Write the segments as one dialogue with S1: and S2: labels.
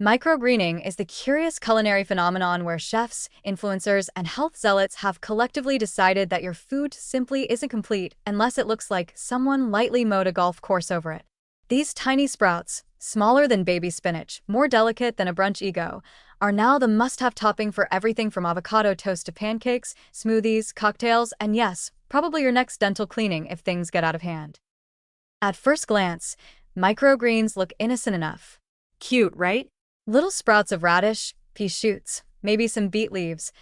S1: Microgreening is the curious culinary phenomenon where chefs, influencers, and health zealots have collectively decided that your food simply isn't complete unless it looks like someone lightly mowed a golf course over it. These tiny sprouts, smaller than baby spinach, more delicate than a brunch ego, are now the must-have topping for everything from avocado toast to pancakes, smoothies, cocktails, and yes, probably your next dental cleaning if things get out of hand. At first glance, microgreens look innocent enough. Cute, right? Little sprouts of radish, pea shoots, maybe some beet leaves,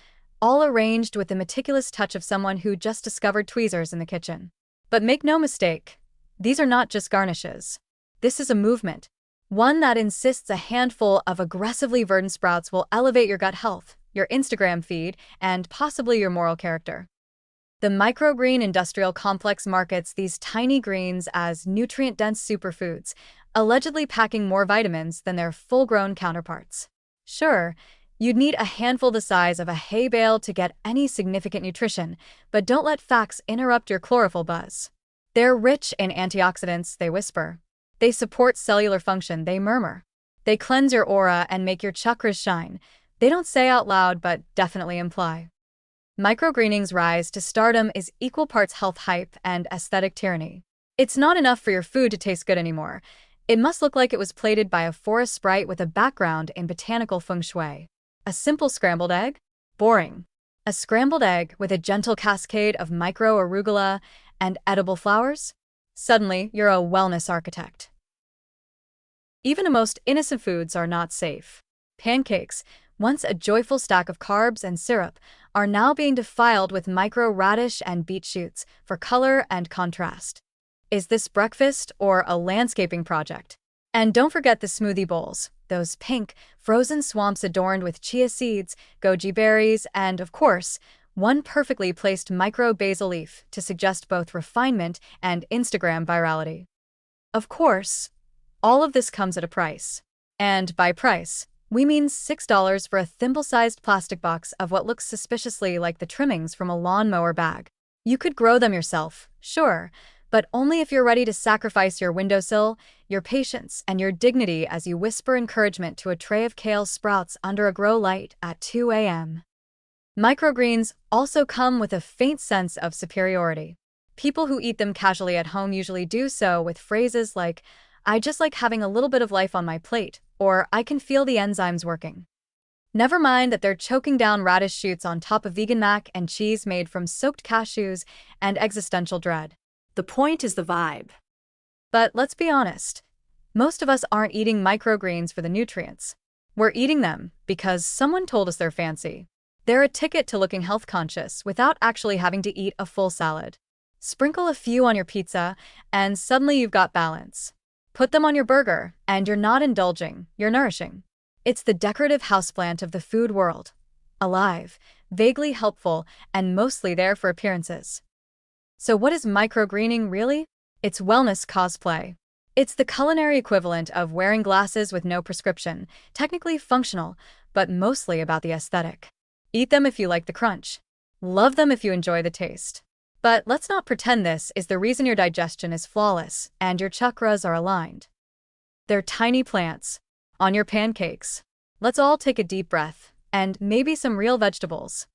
S1: all arranged with the meticulous touch of someone who just discovered tweezers in the kitchen. But make no mistake, these are not just garnishes. This is a movement, one that insists a handful of aggressively verdant sprouts will elevate your gut health, your Instagram feed, and possibly your moral character. The microgreen industrial complex markets these tiny greens as nutrient-dense superfoods, allegedly packing more vitamins than their full-grown counterparts. Sure, you'd need a handful the size of a hay bale to get any significant nutrition, but don't let facts interrupt your chlorophyll buzz. They're rich in antioxidants, they whisper. They support cellular function, they murmur. They cleanse your aura and make your chakras shine. They don't say out loud, but definitely imply. Microgreening's rise to stardom is equal parts health hype and aesthetic tyranny. It's not enough for your food to taste good anymore. It must look like it was plated by a forest sprite with a background in botanical feng shui. A simple scrambled egg? Boring. A scrambled egg with a gentle cascade of micro-arugula and edible flowers? Suddenly, you're a wellness architect. Even the most innocent foods are not safe. Pancakes, once a joyful stack of carbs and syrup, are now being defiled with micro-radish and beet shoots for color and contrast. Is this breakfast or a landscaping project? And don't forget the smoothie bowls, those pink, frozen swamps adorned with chia seeds, goji berries, and, of course, one perfectly placed micro-basil leaf to suggest both refinement and Instagram virality. Of course, all of this comes at a price. And by price, we mean $6 for a thimble-sized plastic box of what looks suspiciously like the trimmings from a lawnmower bag. You could grow them yourself, sure, but only if you're ready to sacrifice your windowsill, your patience, and your dignity as you whisper encouragement to a tray of kale sprouts under a grow light at 2 a.m. Microgreens also come with a faint sense of superiority. People who eat them casually at home usually do so with phrases like, "I just like having a little bit of life on my plate," or "I can feel the enzymes working." Never mind that they're choking down radish shoots on top of vegan mac and cheese made from soaked cashews and existential dread. The point is the vibe. But let's be honest, most of us aren't eating microgreens for the nutrients. We're eating them because someone told us they're fancy. They're a ticket to looking health conscious without actually having to eat a full salad. Sprinkle a few on your pizza, and suddenly you've got balance. Put them on your burger, and you're not indulging, you're nourishing. It's the decorative houseplant of the food world. Alive, vaguely helpful, and mostly there for appearances. So what is microgreening really? It's wellness cosplay. It's the culinary equivalent of wearing glasses with no prescription, technically functional, but mostly about the aesthetic. Eat them if you like the crunch. Love them if you enjoy the taste. But let's not pretend this is the reason your digestion is flawless and your chakras are aligned. They're tiny plants. On your pancakes. Let's all take a deep breath, and maybe some real vegetables.